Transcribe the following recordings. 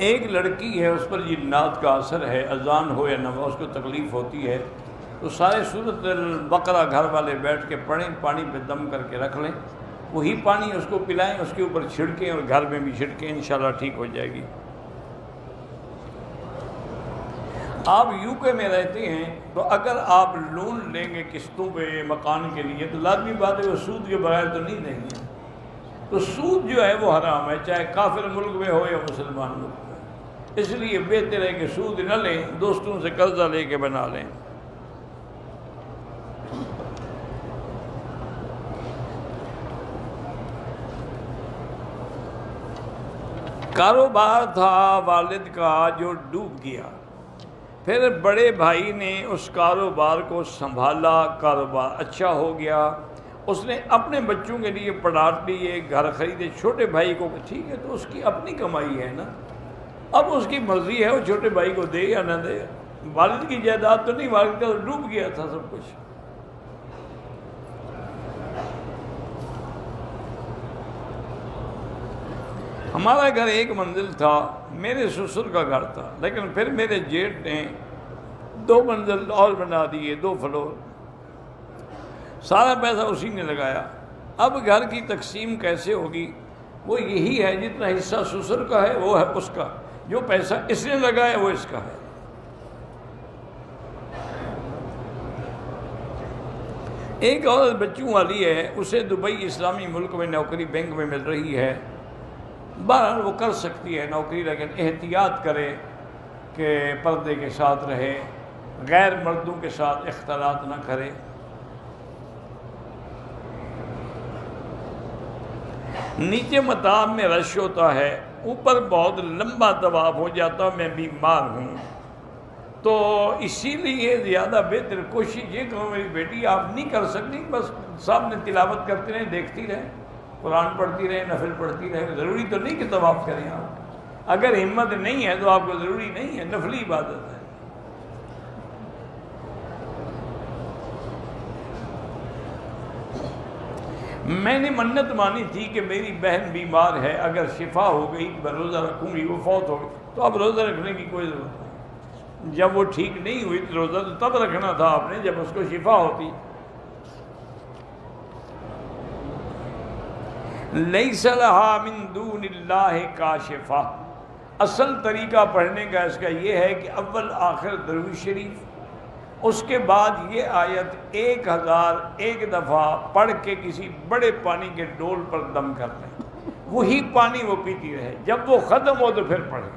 ایک لڑکی ہے، اس پر جنات کا اثر ہے، اذان ہو یا نہ ہو اس کو تکلیف ہوتی ہے، تو سارے سورۃ البقرہ گھر والے بیٹھ کے پڑھیں، پانی پہ دم کر کے رکھ لیں، وہی پانی اس کو پلائیں، اس کے اوپر چھڑکیں اور گھر میں بھی چھڑکیں، انشاءاللہ ٹھیک ہو جائے گی۔ آپ یو کے میں رہتے ہیں تو اگر آپ لون لیں گے قسطوں پہ مکان کے لیے تو لازمی بات ہے وہ سود کے بغیر تو نہیں دیں گے، تو سود جو ہے وہ حرام ہے، چاہے کافر ملک میں ہو یا مسلمان ملک میں۔ اس لیے بہتر ہے کہ سود نہ لیں، دوستوں سے قرضہ لے کے بنا لیں۔ کاروبار تھا والد کا جو ڈوب گیا، پھر بڑے بھائی نے اس کاروبار کو سنبھالا، کاروبار اچھا ہو گیا، اس نے اپنے بچوں کے لیے پلاٹ لیے، گھر خریدے، چھوٹے بھائی کو ٹھیک ہے تو اس کی اپنی کمائی ہے نا، اب اس کی مرضی ہے وہ چھوٹے بھائی کو دے یا نہ دے، والد کی جائیداد تو نہیں، والد کا تو ڈوب گیا تھا سب کچھ۔ ہمارا گھر ایک منزل تھا، میرے سسر کا گھر تھا، لیکن پھر میرے جیٹ نے 2 منزل اور بنا دیے، 2 فلور، سارا پیسہ اسی نے لگایا۔ اب گھر کی تقسیم کیسے ہوگی؟ وہ یہی ہے جتنا حصہ سسر کا ہے وہ ہے اس کا، جو پیسہ اس نے لگایا وہ اس کا ہے۔ ایک عورت بچوں والی ہے، اسے دبئی اسلامی ملک میں نوکری بینک میں مل رہی ہے، بہرحال وہ کر سکتی ہے نوکری، لیکن احتیاط کرے کہ پردے کے ساتھ رہے، غیر مردوں کے ساتھ اختلاط نہ کرے۔ نیچے مطاب میں رش ہوتا ہے، اوپر بہت لمبا طواف ہو جاتا، میں بیمار ہوں، تو اسی لیے زیادہ بہتر کوشش یہ کرو میری بیٹی آپ نہیں کر سکتی، بس سامنے تلاوت کرتے رہیں، دیکھتی رہیں، قرآن پڑھتی رہیں، نفل پڑھتی رہیں، ضروری تو نہیں کہ طواف کریں آپ، اگر ہمت نہیں ہے تو آپ کو ضروری نہیں ہے، نفلی عبادت ہے۔ میں نے منت مانی تھی کہ میری بہن بیمار ہے، اگر شفا ہو گئی میں روزہ رکھوں گی، وہ فوت ہو گئی تو اب روزہ رکھنے کی کوئی ضرورت نہیں، جب وہ ٹھیک نہیں ہوئی تو روزہ تو تب رکھنا تھا آپ نے جب اس کو شفا ہوتی۔ لیس لہا من دون اللہ کاشفہ، اصل طریقہ پڑھنے کا اس کا یہ ہے کہ اول آخر درود شریف، اس کے بعد یہ آیت 1001 دفعہ پڑھ کے کسی بڑے پانی کے ڈول پر دم کر لیں، وہی پانی وہ پیتی رہے، جب وہ ختم ہو تو پھر پڑھے۔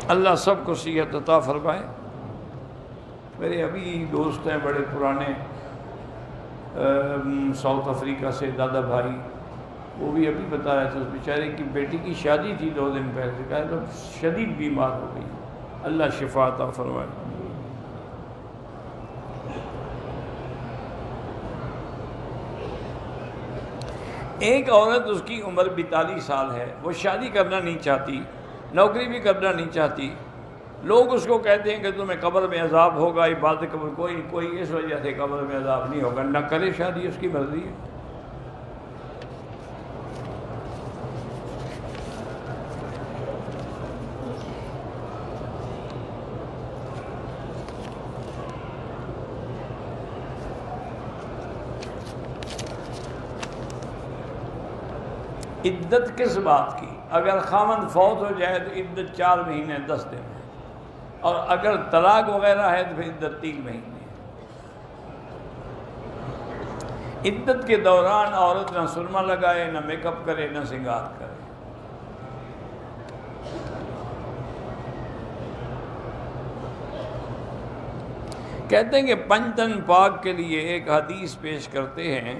اللہ سب کو صحت عطا فرمائے۔ میرے ابھی دوست ہیں بڑے پرانے ساؤتھ افریقہ سے، دادا بھائی، وہ بھی ابھی بتا رہے تھے اس بیچارے کی بیٹی کی شادی تھی 2 دن پہلے، کہا تو شدید بیمار ہو گئی، اللہ شفا عطا فرمائے۔ ایک عورت، اس کی عمر 42 سال ہے، وہ شادی کرنا نہیں چاہتی، نوکری بھی کرنا نہیں چاہتی، لوگ اس کو کہتے ہیں کہ تمہیں قبر میں عذاب ہوگا، عبادت قبر کوئی اس وجہ سے قبر میں عذاب نہیں ہوگا، نہ کرے شادی، اس کی مرضی ہے۔ عدت کس بات کی؟ اگر خاوند فوت ہو جائے تو عدت 4 مہینے 10 دن ہے، اور اگر طلاق وغیرہ ہے تو پھر عدت 3 مہینے۔ عدت کے دوران عورت نہ سرما لگائے، نہ میک اپ کرے، نہ سنگار کرے۔ کہتے ہیں کہ پنجتن پاک کے لیے ایک حدیث پیش کرتے ہیں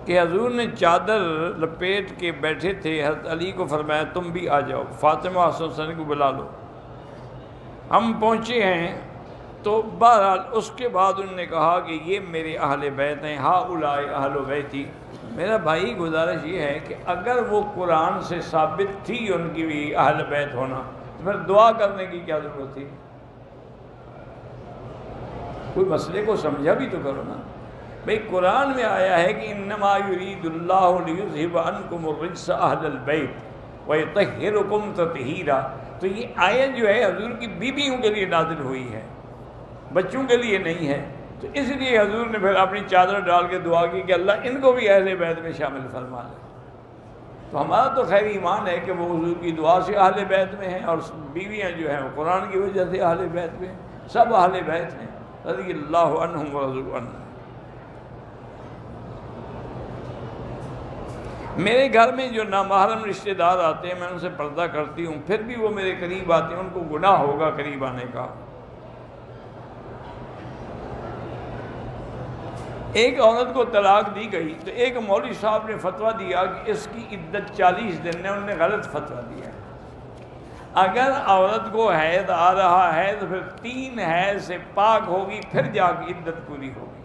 کہ حضور نے چادر لپیٹ کے بیٹھے تھے، حضرت علی کو فرمایا تم بھی آ جاؤ، فاطمہ حسن کو بلا لو، ہم پہنچے ہیں، تو بہرحال اس کے بعد انہوں نے کہا کہ یہ میرے اہل بیت ہیں، ہؤلاء اہل بیتی۔ میرا بھائی گزارش یہ ہے کہ اگر وہ قرآن سے ثابت تھی ان کی بھی اہل بیت ہونا تو پھر دعا کرنے کی کیا ضرورت تھی؟ کوئی مسئلے کو سمجھا بھی تو کرو نا۔ بھئی قرآن میں آیا ہے کہ انما یرید اللہ لیذھب عنکم الرجس اہل البیت ویطہرکم تطہیرا، تو یہ آیت جو ہے حضور کی بیویوں کے لیے نازل ہوئی ہے، بچوں کے لیے نہیں ہے۔ تو اس لیے حضور نے پھر اپنی چادر ڈال کے دعا کی کہ اللہ ان کو بھی اہل بیت میں شامل فرما لے۔ تو ہمارا تو خیر ایمان ہے کہ وہ حضور کی دعا سے اہل بیت میں ہیں، اور بیویاں جو ہیں وہ قرآن کی وجہ سے اہل بیت میں ہیں، سب اہل بیت ہیں رضی اللہ عنہم ورضوا عنہ۔ میرے گھر میں جو نامحرم رشتہ دار آتے ہیں میں ان سے پردہ کرتی ہوں، پھر بھی وہ میرے قریب آتے ہیں، ان کو گناہ ہوگا قریب آنے کا۔ ایک عورت کو طلاق دی گئی تو ایک مولوی صاحب نے فتویٰ دیا کہ اس کی عدت 40 دن ہے، انہوں نے غلط فتویٰ دیا۔ اگر عورت کو حیض آ رہا ہے تو پھر 3 حیض سے پاک ہوگی، پھر جا کے عدت پوری ہوگی،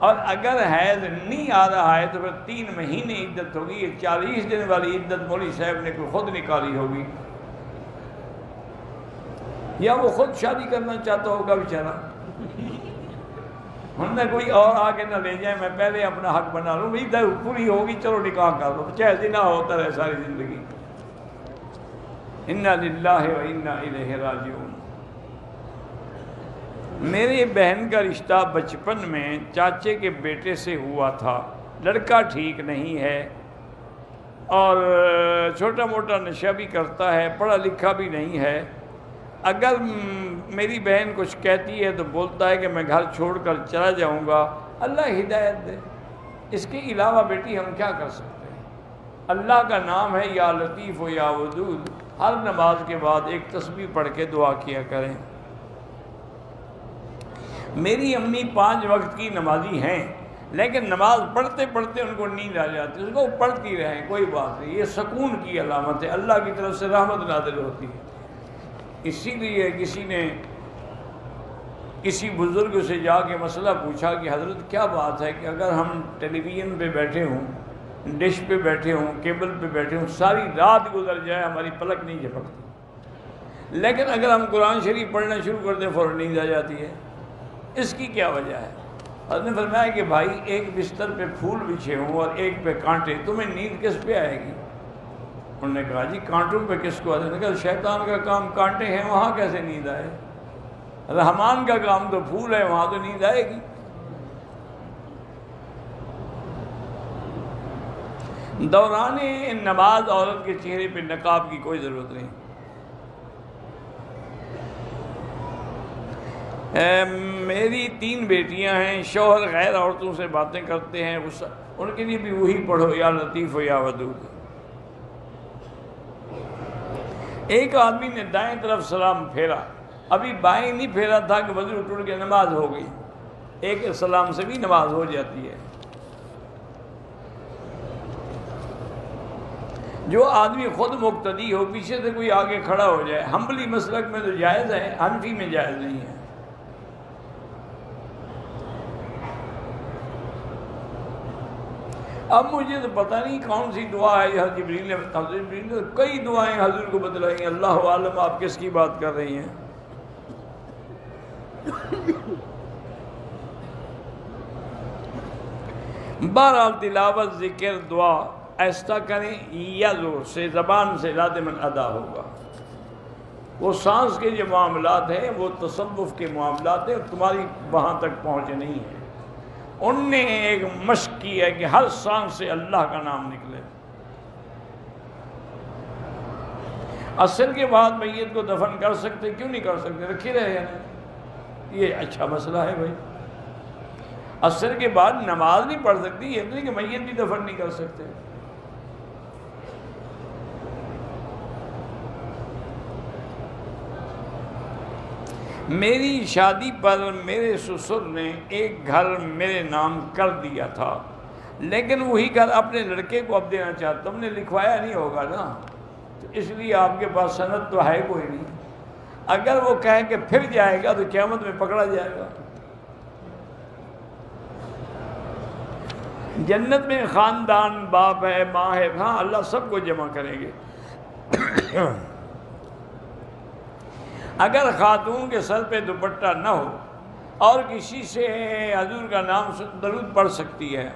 اور اگر حیض نہیں آ رہا ہے تو پھر 3 مہینے عدت ہوگی۔ یہ 40 دن والی عدت مولوی صاحب نے کوئی خود نکالی ہوگی، یا وہ خود شادی کرنا چاہتا ہوگا بیچارہ، ہم نے کوئی اور آ کے نہ لے جائے، میں پہلے اپنا حق بنا لوں، بھائی پوری ہوگی چلو نکاح کر لو، چاہے زنا ہوتا رہے ساری زندگی۔ انا للہ و انا الیہ راجعون۔ میرے بہن کا رشتہ بچپن میں چاچے کے بیٹے سے ہوا تھا، لڑکا ٹھیک نہیں ہے اور چھوٹا موٹا نشہ بھی کرتا ہے، پڑھا لکھا بھی نہیں ہے۔ اگر میری بہن کچھ کہتی ہے تو بولتا ہے کہ میں گھر چھوڑ کر چلا جاؤں گا، اللہ ہدایت دے۔ اس کے علاوہ بیٹی ہم کیا کر سکتے ہیں؟ اللہ کا نام ہے یا لطیف و یا ودود، ہر نماز کے بعد ایک تسبیح پڑھ کے دعا کیا کریں۔ میری امی 5 وقت کی نمازی ہیں، لیکن نماز پڑھتے پڑھتے ان کو نیند آ جاتی ہے، اس کو پڑھتی رہیں، کوئی بات نہیں، یہ سکون کی علامت ہے، اللہ کی طرف سے رحمت نازل ہوتی ہے۔ اسی لیے کسی نے کسی بزرگ سے جا کے مسئلہ پوچھا کہ حضرت کیا بات ہے کہ اگر ہم ٹیلی ویژن پہ بیٹھے ہوں، ڈش پہ بیٹھے ہوں، کیبل پہ بیٹھے ہوں، ساری رات گزر جائے ہماری پلک نہیں جھپکتی، لیکن اگر ہم قرآن شریف پڑھنا شروع کر دیں فوراً نیند آ جاتی ہے، اس کی کیا وجہ ہے؟ حضرت نے فرمایا کہ بھائی ایک بستر پہ پھول بچھے ہوں اور ایک پہ کانٹے، تمہیں نیند کس پہ آئے گی؟ انہوں نے کہا جی کانٹوں پہ کس کو آتے ہیں؟ کہا شیطان کا کام کانٹے ہیں، وہاں کیسے نیند آئے؟ رحمان کا کام تو پھول ہے، وہاں تو نیند آئے گی۔ دوران نماز عورت کے چہرے پہ نقاب کی کوئی ضرورت نہیں۔ میری 3 بیٹیاں ہیں، شوہر غیر عورتوں سے باتیں کرتے ہیں، ان کے لیے بھی وہی پڑھو یا لطیف و یا ودود۔ ایک آدمی نے دائیں طرف سلام پھیرا، ابھی بائیں نہیں پھیرا تھا کہ وضو ٹوٹ کے نماز ہو گئی۔ ایک سلام سے بھی نماز ہو جاتی ہے۔ جو آدمی خود مقتدی ہو، پیچھے سے کوئی آگے کھڑا ہو جائے، حنبلی مسلک میں تو جائز ہے، حنفی میں جائز نہیں ہے۔ اب مجھے تو پتہ نہیں کون سی دعا ہے، حضرت جبریل نے کئی دعائیں حضور کو بتلائی ہیں، اللہ عالم آپ کس کی بات کر رہی ہیں۔ بہرحال تلاوت، ذکر، دعا ایسا کریں یا زور سے، زبان سے لازماً ادا ہوگا۔ وہ سانس کے جو معاملات ہیں وہ تصوف کے معاملات ہیں، تمہاری وہاں تک پہنچ نہیں ہے۔ ان نے ایک مشق کی ہے کہ ہر سانس سے اللہ کا نام نکلے۔ عصر کے بعد میت کو دفن کر سکتے، کیوں نہیں کر سکتے؟ رکھے رہے ہیں، یہ اچھا مسئلہ ہے بھائی۔ عصر کے بعد نماز نہیں پڑھ سکتی، یہ نہیں کہ میت بھی دفن نہیں کر سکتے۔ میری شادی پر میرے سسر نے ایک گھر میرے نام کر دیا تھا، لیکن وہی گھر اپنے لڑکے کو اب دینا چاہتا، ہم نے لکھوایا نہیں ہوگا نا، تو اس لیے آپ کے پاس سند تو ہے کوئی نہیں۔ اگر وہ کہے کہ پھر جائے گا تو قیامت میں پکڑا جائے گا۔ جنت میں خاندان، باپ ہے، ماں ہے، ہاں اللہ سب کو جمع کریں گے۔ اگر خاتون کے سر پہ دوپٹہ نہ ہو اور کسی سے حضور کا نام درود پڑھ سکتی ہے۔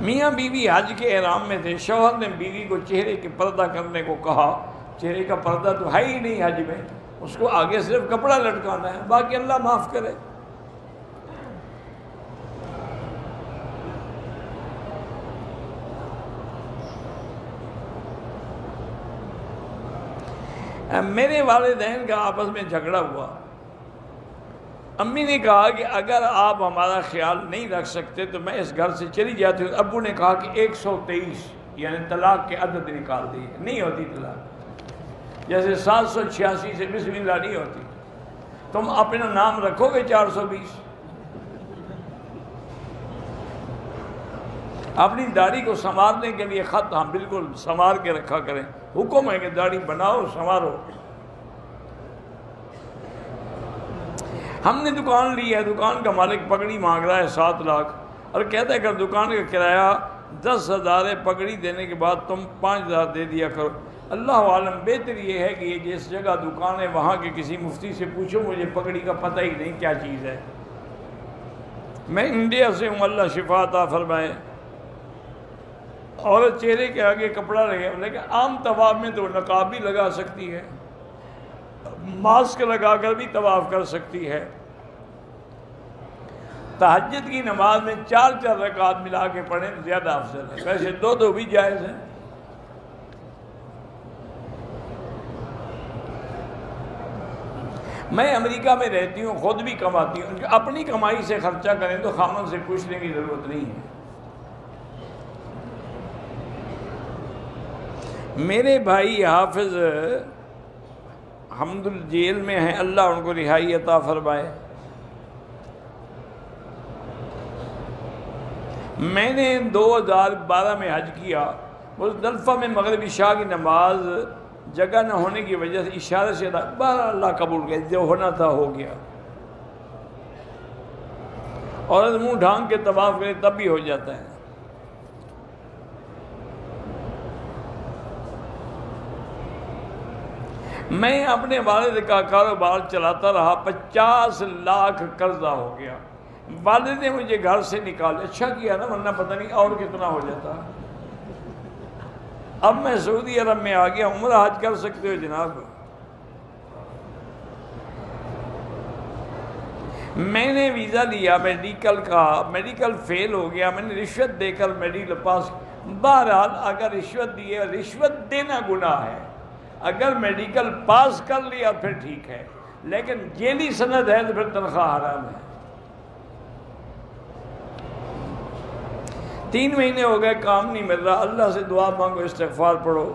میاں بیوی حج کے احرام میں تھے، شوہر نے بیوی کو چہرے کے پردہ کرنے کو کہا۔ چہرے کا پردہ تو ہے ہی نہیں حج میں، اس کو آگے صرف کپڑا لٹکانا ہے، باقی اللہ معاف کرے۔ میرے والدین کا آپس میں جھگڑا ہوا۔ امی نے کہا کہ اگر آپ ہمارا خیال نہیں رکھ سکتے تو میں اس گھر سے چلی جاتی ہوں۔ ابو نے کہا کہ 123 یعنی طلاق کے عدد نکال دیے، نہیں ہوتی طلاق، جیسے 786 سے بسم اللہ نہیں ہوتی، تم اپنا نام رکھو گے 420۔ اپنی داڑھی کو سنوارنے کے لیے خط ہم بالکل سنوار کے رکھا کریں، حکم ہے کہ داڑھی بناؤ سنوارو۔ ہم نے دکان لی ہے، دکان کا مالک پگڑی مانگ رہا ہے 7 لاکھ اور کہتا ہے کہ دکان کا کرایہ 10,000 ہے، پگڑی دینے کے بعد تم 5,000 دے دیا کرو۔ اللہ عالم، بہتر یہ ہے کہ یہ جس جگہ دکان ہے وہاں کے کسی مفتی سے پوچھو، مجھے پگڑی کا پتہ ہی نہیں کیا چیز ہے۔ میں انڈیا سے ہوں، اللہ شفا عطا فرمائے۔ عورت چہرے کے آگے کپڑا رہے، لیکن عام طواف میں تو نقاب بھی لگا سکتی ہے، ماسک لگا کر بھی طواف کر سکتی ہے۔ تہجد کی نماز میں 4 رکعت ملا کے پڑھیں زیادہ افضل ہے، ویسے 2 بھی جائز ہے۔ میں امریکہ میں رہتی ہوں، خود بھی کماتی ہوں، اپنی کمائی سے خرچہ کریں تو خامن سے پوچھنے کی ضرورت نہیں ہے۔ میرے بھائی حافظ حمد الجیل میں ہیں، اللہ ان کو رہائی عطا فرمائے۔ میں نے 2012 میں حج کیا، مزدلفہ میں مغرب عشاء کی نماز جگہ نہ ہونے کی وجہ سے اشارے سے بہرحال اللہ قبول کر، جو ہونا تھا ہو گیا۔ عورت منہ ڈھانک کے طواف کرے تب بھی ہو جاتا ہے۔ میں اپنے والد کا کاروبار چلاتا رہا، 50 لاکھ قرضہ ہو گیا۔ والد نے مجھے گھر سے نکال، اچھا کیا نا، ورنہ پتہ نہیں اور کتنا ہو جاتا۔ اب میں سعودی عرب میں آ گیا، عمرہ حج کر سکتے ہو جناب۔ میں نے ویزا لیا میڈیکل کا، میڈیکل فیل ہو گیا، میں نے رشوت دے کر میڈیکل پاس۔ بہرحال اگر رشوت دی ہے، رشوت دینا گناہ ہے، اگر میڈیکل پاس کر لیا پھر ٹھیک ہے، لیکن جیلی سند ہے تو پھر تنخواہ حرام ہے۔ 3 مہینے ہو گئے، کام نہیں مل رہا، اللہ سے دعا مانگو، استغفار پڑھو۔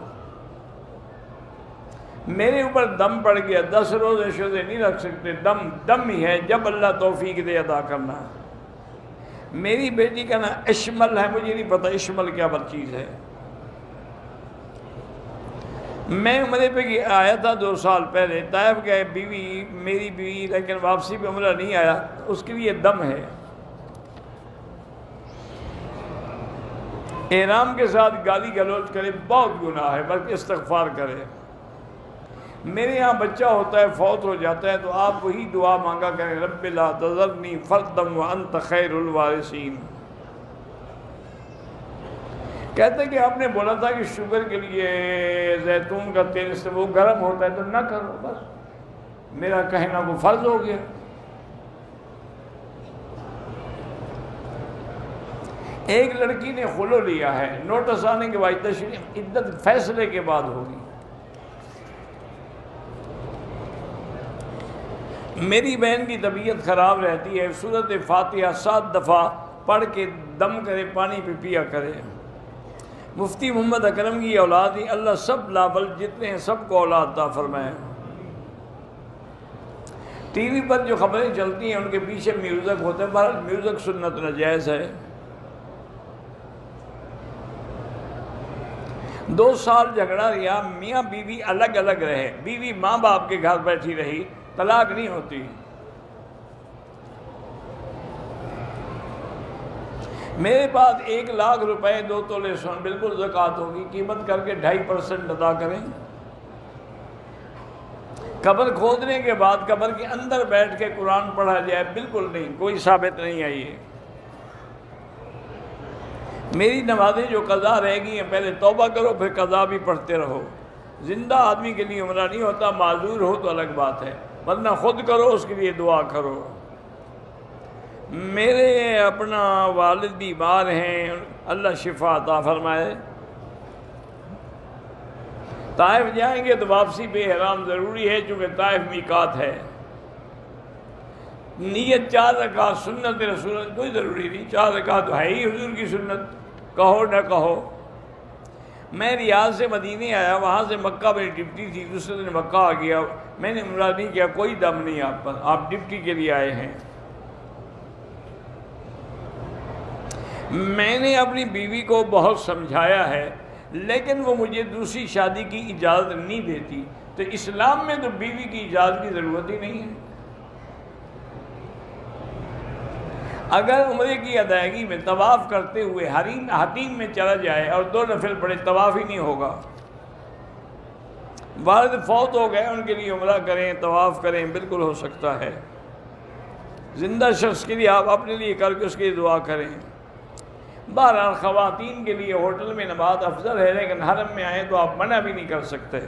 میرے اوپر دم پڑ گیا، 10 روزے شوزے نہیں رکھ سکتے، دم ہی ہے، جب اللہ توفیق دے ادا کرنا۔ میری بیٹی کا نام اشمل ہے، مجھے نہیں پتہ اشمل کیا چیز ہے۔ میں عمرے پہ آیا تھا 2 سال پہلے، طائف گئے، میری بیوی، لیکن واپسی پہ عمرہ نہیں آیا، اس کے لیے دم ہے۔ احرام کے ساتھ گالی گلوچ کرے بہت گناہ ہے، بلکہ استغفار کرے۔ میرے یہاں بچہ ہوتا ہے، فوت ہو جاتا ہے، تو آپ وہی دعا مانگا کریں، رب لا تذرنی فردا وانت خیر الوارثین۔ کہتے ہیں کہ آپ نے بولا تھا کہ شوگر کے لیے زیتون کا تیل سے وہ گرم ہوتا ہے تو نہ کرو، بس میرا کہنا وہ فرض ہو گیا۔ ایک لڑکی نے خلو لیا ہے، نوٹس آنے کے بعد تشریح عدت فیصلے کے بعد ہوگی۔ میری بہن کی طبیعت خراب رہتی ہے، سورۃ فاتحہ 7 دفعہ پڑھ کے دم کرے، پانی پہ پیا کرے۔ مفتی محمد اکرم کی اولاد ہی، اللہ سب لابل جتنے ہیں سب کو اولاد عطا فرمائے۔ ٹی وی پر جو خبریں چلتی ہیں ان کے پیچھے میوزک ہوتا ہے، بہرحال میوزک سنت ناجائز ہے۔ 2 سال جھگڑا رہا، میاں بیوی الگ الگ رہے، بیوی ماں باپ کے گھر بیٹھی رہی، طلاق نہیں ہوتی۔ میرے پاس 1 لاکھ روپے 2 تولے سون، بالکل زکوٰۃ ہوگی، قیمت کر کے 2.5% ادا کریں۔ قبر کھودنے کے بعد قبر کے اندر بیٹھ کے قرآن پڑھا جائے، بالکل نہیں، کوئی ثابت نہیں آئی ہے۔ میری نمازیں جو قضا رہ گئی ہیں پہلے توبہ کرو، پھر قضا بھی پڑھتے رہو۔ زندہ آدمی کے لیے عمرہ نہیں ہوتا، معذور ہو تو الگ بات ہے، ورنہ خود کرو، اس کے لیے دعا کرو۔ میرے اپنا والد بیمار ہیں، اللہ شفا عطا فرمائے۔ طائف جائیں گے تو واپسی پہ احرام ضروری ہے، چونکہ طائف میقات ہے۔ نیت 4 رکعت سنت رسول کوئی ضروری نہیں، 4 رکعت تو ہے ہی حضور کی سنت، کہو نہ کہو۔ میں ریاض سے مدینے آیا، وہاں سے مکہ میں ڈپٹی تھی، دوسرے دن مکہ آ گیا، میں نے عمرہ نہیں کیا، کوئی دم نہیں آپ پر، آپ ڈپٹی کے لیے آئے ہیں۔ میں نے اپنی بیوی کو بہت سمجھایا ہے، لیکن وہ مجھے دوسری شادی کی اجازت نہیں دیتی، تو اسلام میں تو بیوی کی اجازت کی ضرورت ہی نہیں ہے۔ اگر عمرے کی ادائیگی میں طواف کرتے ہوئے حتیم میں چلا جائے اور 2 نفل پڑھے، طواف ہی نہیں ہوگا۔ والد فوت ہو گئے، ان کے لیے عمرہ کریں، طواف کریں، بالکل ہو سکتا ہے۔ زندہ شخص کے لیے آپ اپنے لیے کر کے اس کے لیے دعا کریں۔ بہرحال خواتین کے لیے ہوٹل میں نماز افضل ہے، لیکن حرم میں آئیں تو آپ منع بھی نہیں کر سکتے۔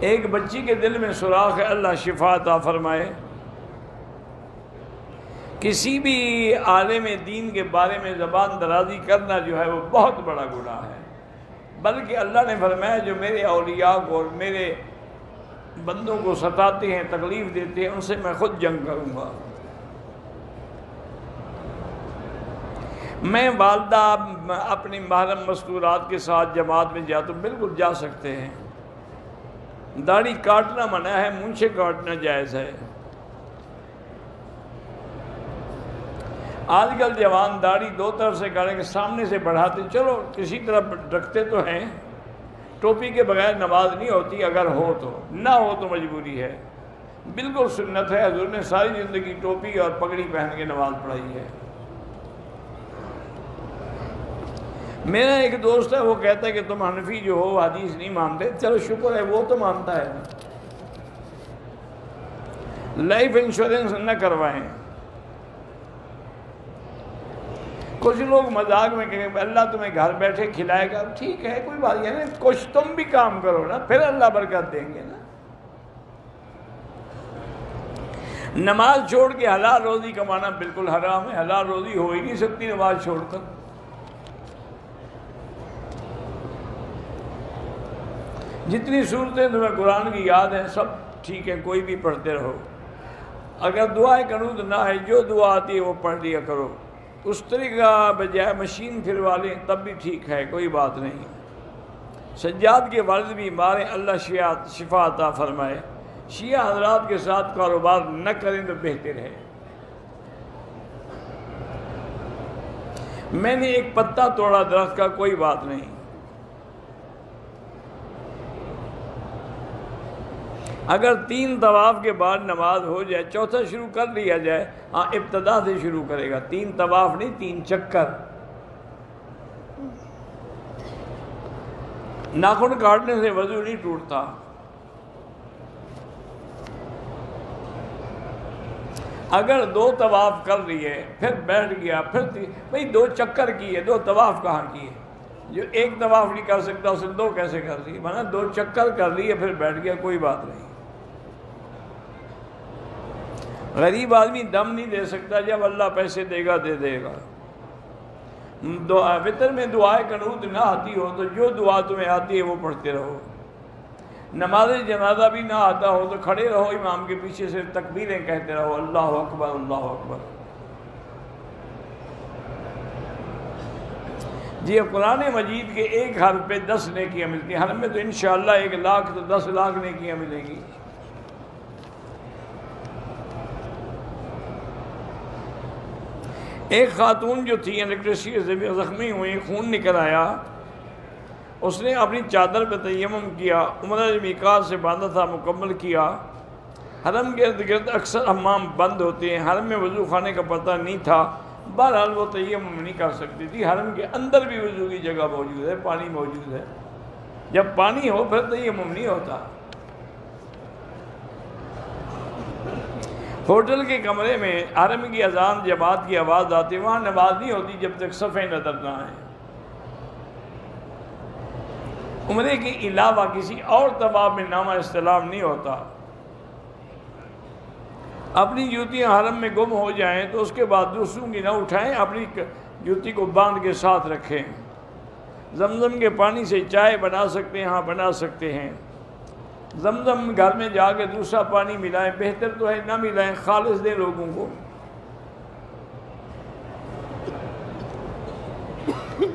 ایک بچی کے دل میں سوراخ ہے، اللہ شفا عطا فرمائے۔ کسی بھی عالم دین کے بارے میں زبان درازی کرنا جو ہے وہ بہت بڑا گناہ ہے، بلکہ اللہ نے فرمایا جو میرے اولیاء کو اور میرے بندوں کو ستاتے ہیں، تکلیف دیتے ہیں، ان سے میں خود جنگ کروں گا۔ میں والدہ اپنی محرم مستورات کے ساتھ جماعت میں جا تو بالکل جا سکتے ہیں، داڑھی کاٹنا منع ہے، مونچھیں کاٹنا جائز ہے۔ آج کل جوان داڑھی 2 طرف سے کاٹیں گے، سامنے سے بڑھاتے، چلو کسی طرح رکھتے تو ہیں، ٹوپی کے بغیر نماز نہیں ہوتی، اگر ہو تو، نہ ہو تو مجبوری ہے، بالکل سنت ہے۔ حضور نے ساری زندگی ٹوپی اور پگڑی پہن کے نماز پڑھائی ہے۔ میرا ایک دوست ہے، وہ کہتا ہے کہ تم حنفی جو ہو حدیث نہیں مانتے، چلو شکر ہے وہ تو مانتا ہے۔ لائف انشورنس نہ کروائیں۔ کچھ لوگ مذاق میں کہیں اللہ تمہیں گھر بیٹھے کھلائے گا، ٹھیک ہے کوئی بات نہیں، کچھ تم بھی کام کرو نا، پھر اللہ برکت دیں گے نا۔ نماز چھوڑ کے حلال روزی کمانا بالکل حرام ہے، حلال روزی ہو ہی نہیں سکتی نماز چھوڑ کر۔ جتنی صورتیں تمہیں قرآن کی یاد ہیں سب ٹھیک ہے، کوئی بھی پڑھتے رہو۔ اگر دعائیں قنوت نہ ہے، جو دعا آتی ہے وہ پڑھ لیا کرو، اس طریقہ بجائے مشین پھروا لیں تب بھی ٹھیک ہے، کوئی بات نہیں۔ سجاد کے والد بیمار ہیں، اللہ شفا عطا فرمائے۔ شیعہ حضرات کے ساتھ کاروبار نہ کریں تو بہتر ہے۔ میں نے ایک پتا توڑا درخت کا، کوئی بات نہیں۔ اگر 3 طواف کے بعد نماز ہو جائے، چوتھا شروع کر لیا جائے، ہاں ابتدا سے شروع کرے گا، 3 طواف نہیں، 3 چکر۔ ناخن کاٹنے سے وضو نہیں ٹوٹتا۔ اگر 2 طواف کر لیے پھر بیٹھ گیا، پھر بھئی 2 چکر کیے، 2 طواف کہاں کیے؟ جو 1 طواف نہیں کر سکتا اسے 2 کیسے کر لیے؟ مانا 2 چکر کر لیے پھر بیٹھ گیا، کوئی بات نہیں۔ غریب آدمی دم نہیں دے سکتا، جب اللہ پیسے دے گا دے دے گا۔ وطر میں دعائے قنوت نہ آتی ہو تو جو دعا تمہیں آتی ہے وہ پڑھتے رہو۔ نماز جنازہ بھی نہ آتا ہو تو کھڑے رہو، امام کے پیچھے سے تکبیریں کہتے رہو، اللہ اکبر اللہ اکبر۔ جی قرآن مجید کے ایک حرف پہ 10 نیکیاں ملتی ہیں، حرم میں تو انشاءاللہ 1 لاکھ تو 10 لاکھ نیکیاں ملیں گی۔ ایک خاتون جو تھی الیکٹریسٹی سے زخمی ہوئی، خون نکل آیا، اس نے اپنی چادر پہ تیمم کیا، عمرہ میقات سے باندھا تھا مکمل کیا۔ حرم کے ارد گرد اکثر حمام بند ہوتے ہیں، حرم میں وضو خانے کا پتہ نہیں تھا، بہرحال وہ تیمم نہیں کر سکتی تھی۔ حرم کے اندر بھی وضو کی جگہ موجود ہے، پانی موجود ہے، جب پانی ہو پھر تیمم نہیں ہوتا۔ ہوٹل کے کمرے میں حرم کی اذان جماعت کی آواز آتی، وہاں نماز نہیں ہوتی جب تک صفیں نظر نہ آئیں۔ عمرے کے علاوہ کسی اور طواف میں نامہ استلام نہیں ہوتا۔ اپنی جوتیاں حرم میں گم ہو جائیں تو اس کے بعد دوسروں کی نہ اٹھائیں، اپنی جوتی کو باندھ کے ساتھ رکھیں۔ زمزم کے پانی سے چائے بنا سکتے ہیں، ہاں بنا سکتے ہیں۔ زمزم گھر میں جا کے دوسرا پانی ملائیں، بہتر تو ہے نہ ملائیں، خالص دیں لوگوں کو۔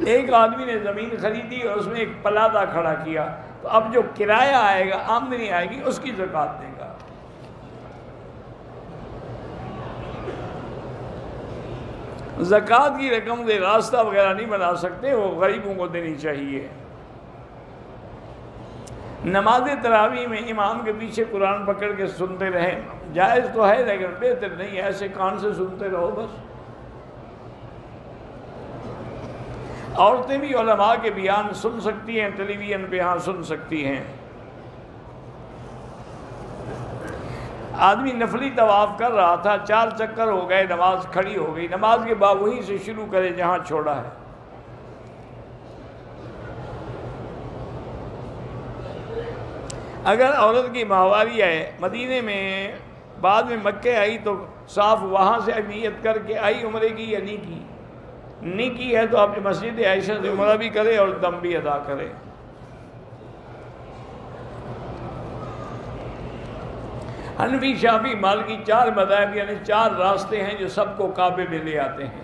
ایک آدمی نے زمین خریدی اور اس میں ایک پلادہ کھڑا کیا، تو اب جو کرایہ آئے گا، آمدنی آئے گی، اس کی زکوٰۃ دے گا۔ زکوٰۃ کی رقم سے راستہ وغیرہ نہیں بنا سکتے، وہ غریبوں کو دینی چاہیے۔ نماز تراویح میں امام کے پیچھے قرآن پکڑ کے سنتے رہیں، جائز تو ہے لیکن بہتر نہیں ہے، ایسے کان سے سنتے رہو بس۔ عورتیں بھی علماء کے بیان سن سکتی ہیں، ٹیلی ویژن پہ ہاں سن سکتی ہیں۔ آدمی نفلی طواف کر رہا تھا، 4 چکر ہو گئے، نماز کھڑی ہو گئی، نماز کے بعد وہیں سے شروع کرے جہاں چھوڑا ہے۔ اگر عورت کی ماہواری ہے، مدینے میں بعد میں مکے آئی تو صاف وہاں سے نیت کر کے آئی عمرے کی یا نہیں کی؟ نہیں کی ہے تو آپ مسجد عائشہ سے عمرہ بھی کرے اور دم بھی ادا کرے۔ حنفی، شافعی، مالکی 4 مذاہب یعنی 4 راستے ہیں جو سب کو کعبے میں لے آتے ہیں۔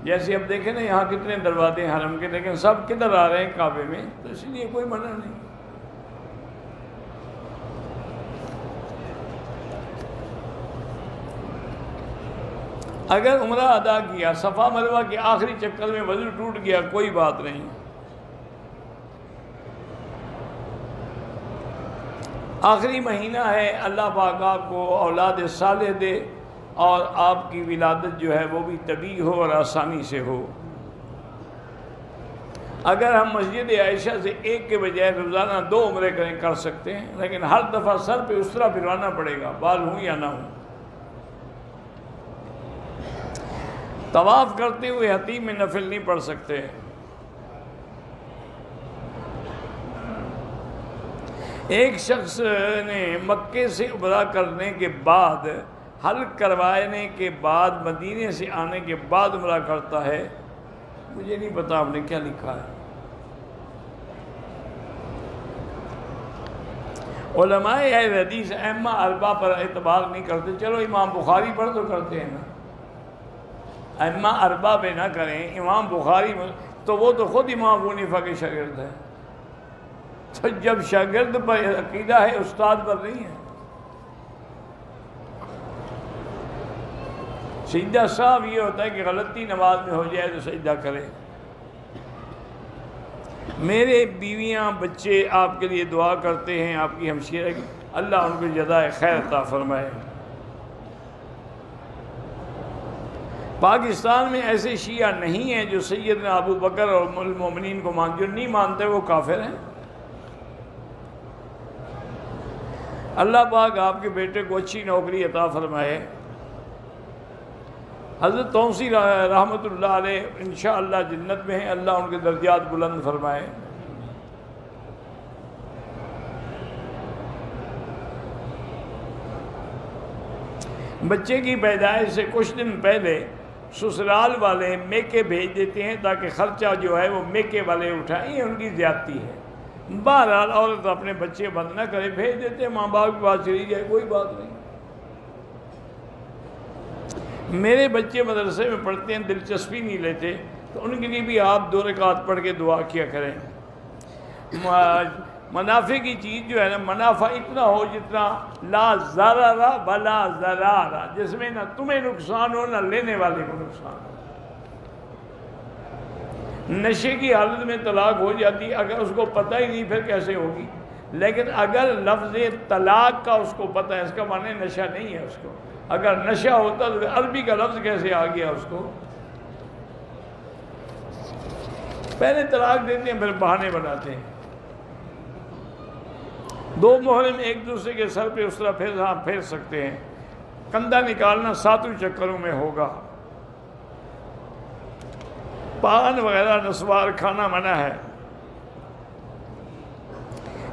جیسے اب دیکھیں نا یہاں کتنے دروازے ہیں حرم کے، لیکن سب کدھر آ رہے ہیں؟ کعبے میں، تو اس لیے کوئی منع نہیں۔ اگر عمرہ ادا کیا، صفا مروہ کے آخری چکر میں وضو ٹوٹ گیا، کوئی بات نہیں۔ آخری مہینہ ہے، اللہ پاک آپ کو اولاد صالح دے اور آپ کی ولادت جو ہے وہ بھی طبیعی ہو اور آسانی سے ہو۔ اگر ہم مسجد عائشہ سے 1 کے بجائے روزانہ 2 عمرے کر سکتے ہیں، لیکن ہر دفعہ سر پہ اس طرح پھروانا پڑے گا، بال ہوں یا نہ ہوں۔ طواف کرتے ہوئے حتیم میں نفل نہیں پڑھ سکتے۔ ایک شخص نے مکے سے عمرہ کرنے کے بعد، حلق کروانے کے بعد، مدینے سے آنے کے بعد عمرہ کرتا ہے، مجھے نہیں پتا آپ نے کیا لکھا ہے۔ علماء اہل حدیث ائمہ 4 پر اعتبار نہیں کرتے، چلو امام بخاری پر تو کرتے ہیں نا، ائمہ 4 پہ نہ کریں، امام بخاری تو وہ تو خود امام ابو حنیفہ کے شاگرد ہے، تو جب شاگرد پر عقیدہ ہے استاد پر نہیں ہے۔ سجدہ صاحب یہ ہوتا ہے کہ غلطی نماز میں ہو جائے تو سجدہ کرے۔ میرے بیویاں بچے آپ کے لیے دعا کرتے ہیں، آپ کی ہمشیرہ کی، اللہ ان کو جزائے خیر عطا فرمائے۔ پاکستان میں ایسے شیعہ نہیں ہیں جو سیدنا ابو بکر اور ام المومنین کو جو نہیں مانتے وہ کافر ہیں۔ اللہ پاک آپ کے بیٹے کو اچھی نوکری عطا فرمائے۔ حضرت توسی رحمۃ اللہ علیہ انشاءاللہ جنت میں ہیں، اللہ ان کے درجات بلند فرمائے۔ بچے کی پیدائش سے کچھ دن پہلے سسرال والے میکے بھیج دیتے ہیں تاکہ خرچہ جو ہے وہ میکے والے اٹھائیں، یہ ان کی زیادتی ہے۔ بہرحال عورت اپنے بچے بند نہ کرے، بھیج دیتے ہیں، ماں باپ کے پاس چلی جائے، کوئی بات نہیں۔ میرے بچے مدرسے میں پڑھتے ہیں، دلچسپی نہیں لیتے، تو ان کے لیے بھی آپ 2 رکعت پڑھ کے دعا کیا کریں۔ منافع کی چیز جو ہے نا، منافع اتنا ہو جتنا لا ضرر ولا ضرار، جس میں نہ تمہیں نقصان ہو نہ لینے والے کو نقصان ہو۔ نشے کی حالت میں طلاق ہو جاتی، اگر اس کو پتہ ہی نہیں پھر کیسے ہوگی، لیکن اگر لفظ طلاق کا اس کو پتہ ہے، اس کا معنی نشہ نہیں ہے اس کو، اگر نشہ ہوتا تو عربی کا لفظ کیسے آ گیا اس کو؟ پہلے طلاق دیتے ہیں پھر بہانے بناتے ہیں۔ دو محرم ایک دوسرے کے سر پہ اس طرح پھیر سکتے ہیں، کندھا نکالنا 7 چکروں میں ہوگا، پان وغیرہ نسوار کھانا منع ہے۔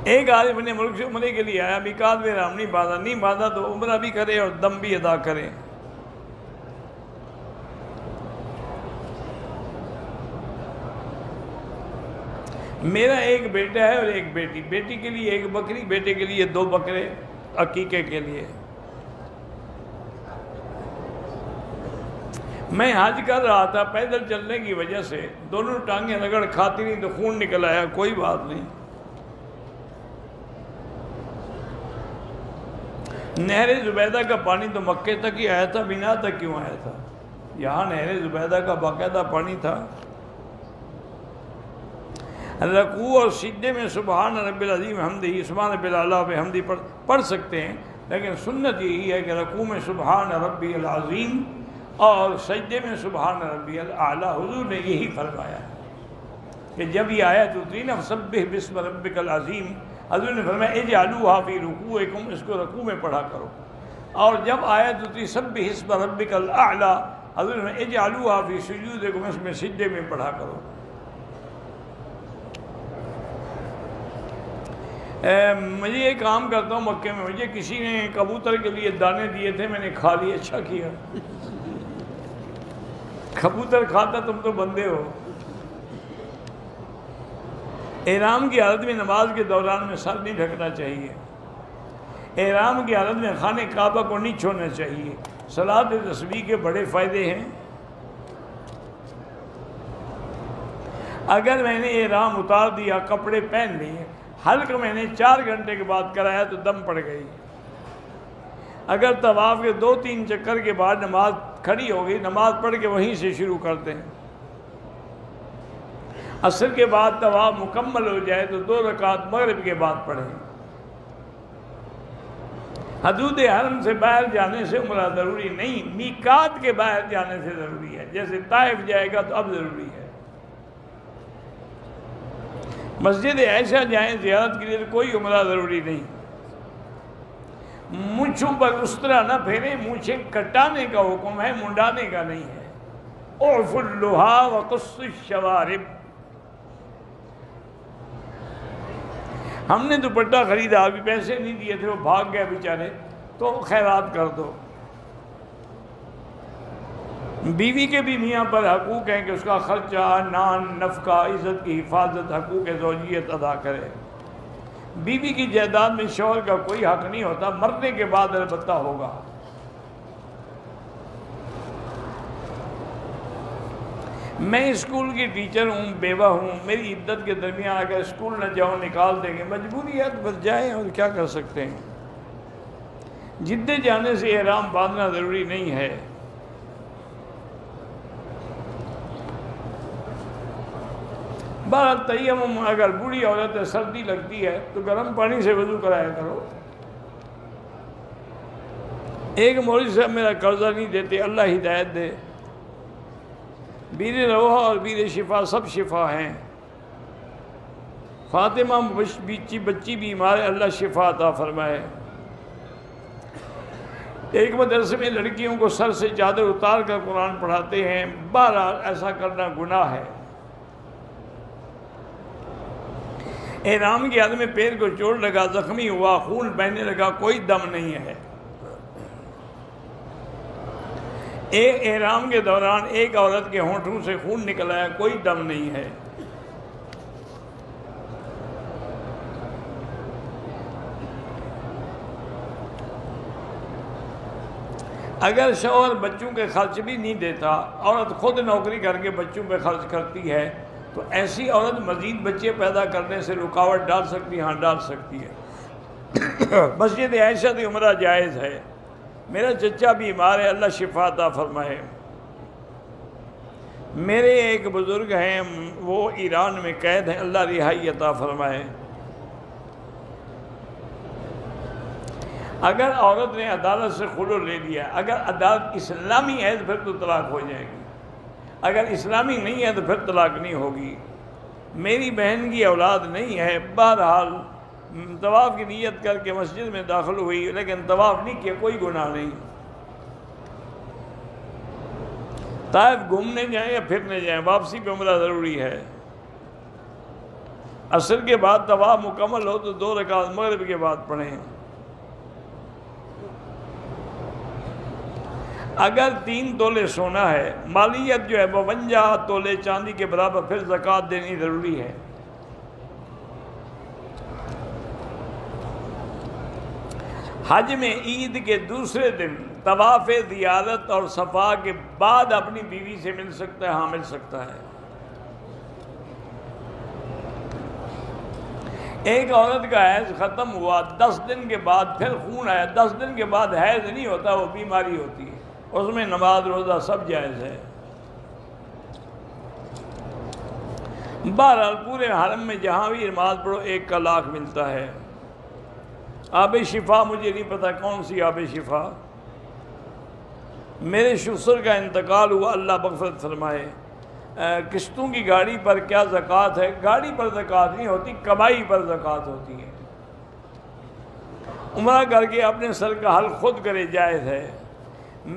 ایک آدمی اپنے ملک سے عمرے کے لیے آیا، میقات میں احرام نہیں باندھا تو عمرہ بھی کرے اور دم بھی ادا کرے۔ میرا ایک بیٹا ہے اور ایک بیٹی، بیٹی کے لیے 1 بکری، بیٹے کے لیے 2 بکرے عقیقے کے لیے۔ میں حج کر رہا تھا، پیدل چلنے کی وجہ سے دونوں ٹانگیں رگڑ کھاتی نہیں تو خون نکل آیا، کوئی بات نہیں۔ نہر زبیدہ کا پانی تو مکے تک ہی آیا تھا، مینا تک کیوں آیا تھا؟ یہاں نہر زبیدہ کا باقاعدہ پانی تھا۔ رکوع اور سجدے میں سبحان رب العظیم حمدہ، سبحان رب الاعلیٰ بحمدہ پڑھ سکتے ہیں، لیکن سنت یہی ہے کہ رکوع میں سبحان ربی العظیم اور سجدے میں سبحان ربی الاعلیٰ۔ حضور نے یہی فرمایا کہ جب یہ آیت اتری نا فسبح باسم ربک العظیم، حضور نے فرمایا اجعلوها فی رکوعکم، اس کو رکوع میں پڑھا کرو۔ اور جب آیت اتری سبح اسم ربک الاعلیٰ، حضور نے فرمایا اجعلوها فی سجودکم، اس میں سجدے میں پڑھا کرو۔ مجھے ایک کام کرتا ہوں مکے میں، مجھے کسی نے کبوتر کے لیے دانے دیے تھے، میں نے کھا لیے، اچھا کیا۔ کبوتر کھاتا تم تو بندے ہو۔ احرام کی حالت میں نماز کے دوران میں سر نہیں ڈھکنا چاہیے، احرام کی حالت میں خانہ کعبہ کو نہیں چھوڑنا چاہیے۔ صلاۃ تسبیح کے بڑے فائدے ہیں۔ اگر میں نے احرام اتار دیا، کپڑے پہن لیے، حلق میں نے 4 گھنٹے کے بعد کرایا تو دم پڑ گئی۔ اگر طواف کے 2-3 چکر کے بعد نماز کھڑی ہو گئی، نماز پڑھ کے وہیں سے شروع کرتے ہیں۔ عصر کے بعد طواف مکمل ہو جائے تو 2 رکعت مغرب کے بعد پڑھیں۔ حدود حرم سے باہر جانے سے عمرہ ضروری نہیں، میقات کے باہر جانے سے ضروری ہے۔ جیسے طائف جائے گا تو اب ضروری ہے۔ مسجد عائشہ جائیں زیارت کے لیے تو کوئی عمرہ ضروری نہیں۔ مونچھوں پر اس طرح نہ پھیریں، مونچھیں کٹانے کا حکم ہے، منڈانے کا نہیں ہے۔ اعف اللحا وقص الشوارب۔ ہم نے دوپٹہ خریدا، ابھی پیسے نہیں دیے تھے، وہ بھاگ گئے بیچارے، تو خیرات کر دو۔ بیوی کے بھی میاں پر حقوق ہیں کہ اس کا خرچہ، نان، نفقہ، عزت کی حفاظت، حقوق زوجیت ادا کرے۔ بیوی کی جائیداد میں شوہر کا کوئی حق نہیں ہوتا، مرنے کے بعد البتہ ہوگا۔ میں اسکول کی ٹیچر ہوں، بیوہ ہوں، میری عدت کے درمیان اگر اسکول نہ جاؤں نکال دیں گے، مجبوری ہے تو بس جائیں، اور کیا کر سکتے ہیں۔ جدے جانے سے احرام باندھنا ضروری نہیں ہے۔ بہرحال تیمم، اگر بوڑھی عورت ہے، سردی لگتی ہے تو گرم پانی سے وضو کرایا کرو۔ ایک مولوی صاحب میرا قرضہ نہیں دیتے، اللہ ہدایت دے۔ بیر روحہ اور بیر شفا سب شفا ہیں۔ فاطمہ بچی بیمار ہے، اللہ شفا عطا فرمائے۔ ایک مدرسے میں لڑکیوں کو سر سے چادر اتار کر قرآن پڑھاتے ہیں، بہرحال ایسا کرنا گناہ ہے۔ احرام کی حالت میں پیر کو چوٹ لگا، زخمی ہوا، خون بہنے لگا، کوئی دم نہیں ہے۔ احرام کے دوران ایک عورت کے ہونٹوں سے خون نکل آیا، کوئی دم نہیں ہے۔ اگر شوہر بچوں کے خرچ بھی نہیں دیتا، عورت خود نوکری کر کے بچوں پہ خرچ کرتی ہے، تو ایسی عورت مزید بچے پیدا کرنے سے رکاوٹ ڈال سکتی ہے؟ ہاں ڈال سکتی ہے۔ مسجد عائشہ سے عمرہ جائز ہے۔ میرا چچا بیمار ہے، اللہ شفا عطا فرمائے۔ میرے ایک بزرگ ہیں، وہ ایران میں قید ہیں، اللہ رہائی عطا فرمائے۔ اگر عورت نے عدالت سے خلع لے لیا، اگر عدالت اسلامی ہے تو پھر تو طلاق ہو جائے گی، اگر اسلامی نہیں ہے تو پھر طلاق نہیں ہوگی۔ میری بہن کی اولاد نہیں ہے، بہرحال طواف کی نیت کر کے مسجد میں داخل ہوئی لیکن طواف نہیں کیا، کوئی گناہ نہیں۔ طائف گھومنے جائیں یا پھرنے جائیں، واپسی پہ عمرہ ضروری ہے۔ عصر کے بعد طواف مکمل ہو تو 2 رکعت مغرب کے بعد پڑھیں۔ اگر 3 تولے سونا ہے، مالیت جو ہے 52 تولے چاندی کے برابر، پھر زکوٰۃ دینی ضروری ہے۔ حج میں عید کے دوسرے دن طواف زیارت اور صفا کے بعد اپنی بیوی سے مل سکتا ہے؟ ہاں مل سکتا ہے۔ ایک عورت کا حیض ختم ہوا، 10 دن کے بعد پھر خون آیا، 10 دن کے بعد حیض نہیں ہوتا، وہ بیماری ہوتی ہے، اس میں نماز روزہ سب جائز ہے۔ بہرحال پورے حرم میں جہاں بھی نماز پڑھو 1 کا لاکھ ملتا ہے۔ آب شفا مجھے نہیں پتا کون سی آب شفا، میرے شسر کا انتقال ہوا، اللہ مغفرت فرمائے۔ قسطوں کی گاڑی پر کیا زکوٰۃ ہے؟ گاڑی پر زکوٰۃ نہیں ہوتی، کمائی پر زکوٰۃ ہوتی ہے۔ عمرہ کر کے اپنے سر کا حل خود کرے، جائز ہے۔